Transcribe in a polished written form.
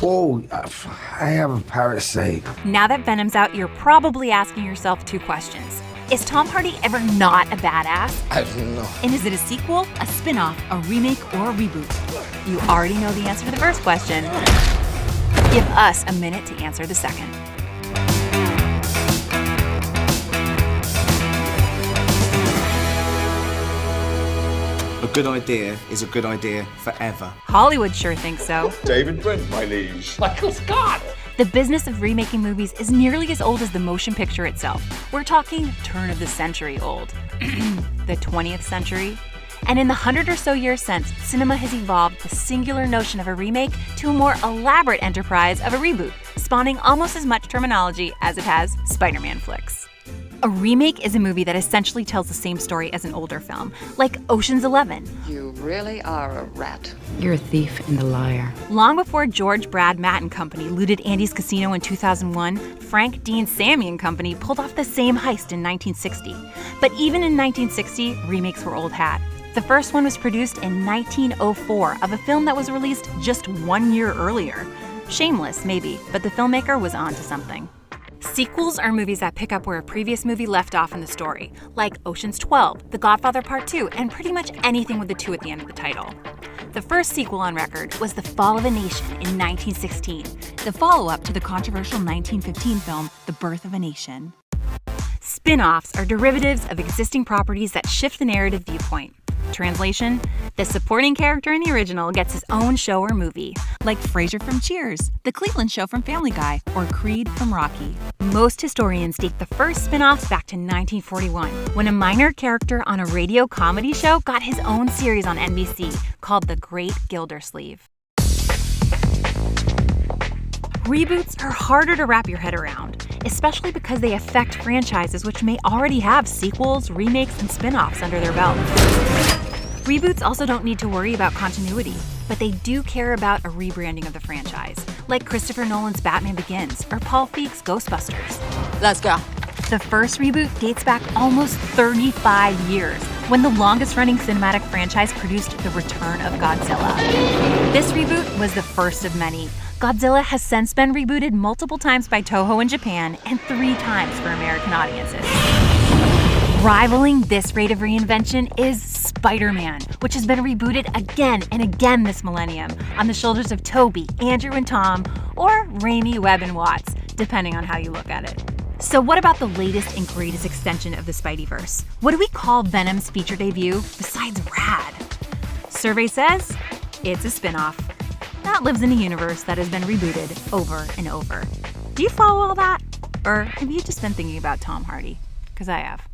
Whoa, I have a parasite. Now that Venom's out, you're probably asking yourself two questions. Is Tom Hardy ever not a badass? I don't know. And is it a sequel, a spin-off, a remake, or a reboot? You already know the answer to the first question. Give us a minute to answer the second. A good idea is a good idea forever. Hollywood sure thinks so. David Brent, my liege. Michael Scott. The business of remaking movies is nearly as old as the motion picture itself. We're talking turn of the century old. The 20th century. And in the 100 or so years since, cinema has evolved the singular notion of a remake to a more elaborate enterprise of a reboot, spawning almost as much terminology as it has Spider-Man flicks. A remake is a movie that essentially tells the same story as an older film, like Ocean's 11. You really are a rat. You're a thief and a liar. Long before George, Brad, Matt and company looted Andy's Casino in 2001, Frank, Dean, Sammy and company pulled off the same heist in 1960. But even in 1960, remakes were old hat. The first one was produced in 1904 of a film that was released just 1 year earlier. Shameless, maybe, but the filmmaker was onto something. Sequels are movies that pick up where a previous movie left off in the story, like Ocean's 12, The Godfather Part 2, and pretty much anything with the 2 at the end of the title. The first sequel on record was The Fall of a Nation in 1916, the follow-up to the controversial 1915 film The Birth of a Nation. Spin-offs are derivatives of existing properties that shift the narrative viewpoint. Translation: the supporting character in the original gets his own show or movie, Like Frasier from Cheers, The Cleveland Show from Family Guy, or Creed from Rocky. Most historians date the first spin-offs back to 1941, when a minor character on a radio comedy show got his own series on NBC called The Great Gildersleeve. Reboots are harder to wrap your head around, especially because they affect franchises which may already have sequels, remakes, and spin-offs under their belt. Reboots also don't need to worry about continuity, but they do care about a rebranding of the franchise, like Christopher Nolan's Batman Begins or Paul Feig's Ghostbusters. Let's go. The first reboot dates back almost 35 years, when the longest-running cinematic franchise produced The Return of Godzilla. This reboot was the first of many. Godzilla has since been rebooted multiple times by Toho in Japan and 3 times for American audiences. Rivaling this rate of reinvention is Spider-Man, which has been rebooted again and again this millennium on the shoulders of Tobey, Andrew and Tom, or Raimi, Webb and Watts, depending on how you look at it. So what about the latest and greatest extension of the Spideyverse? What do we call Venom's feature debut besides rad? Survey says it's a spin-off that lives in a universe that has been rebooted over and over. Do you follow all that? Or have you just been thinking about Tom Hardy? Because I have.